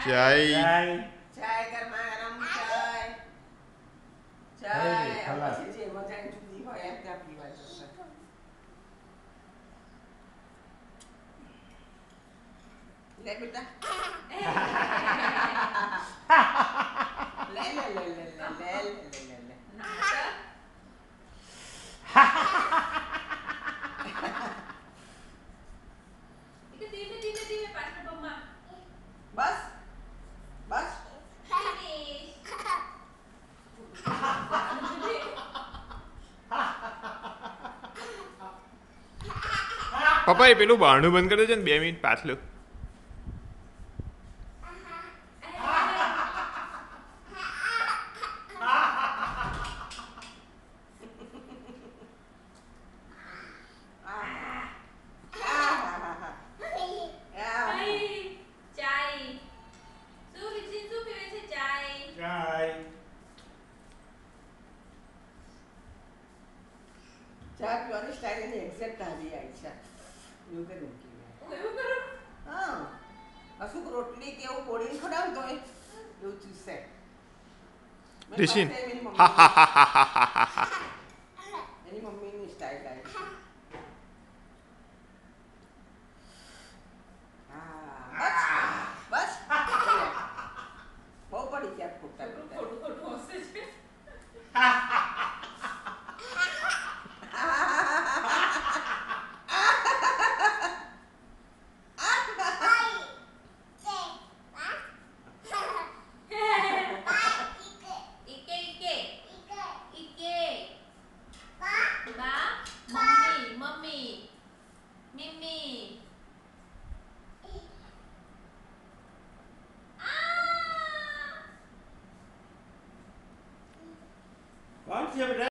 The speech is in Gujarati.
ચાય ચાય ગરમા ગરમ ચાય ચાય પછી જે મજા જુદી હોય એમ ત્યાં પીવા જશે લે બેટા લે લે લે લે લે લે લે લે લે બસ બસ પપ્પા એ પેલું બારણું બંધ કરી દેજો ને 2 મિનિટ પાછલું ચા પીવાની સ્ટાઇલ એની એક્ઝેક્ટ આવી આવી છે એવું કરી મૂકી હા અશુક રોટલી કે એવું પોળીને ખવડાવું તો એવું ચૂસે રિશિન એની મમ્મીની સ્ટાઇલ આવી છે બસ બહુ પડી ગયા ફૂટતા कौन सी है बेटा?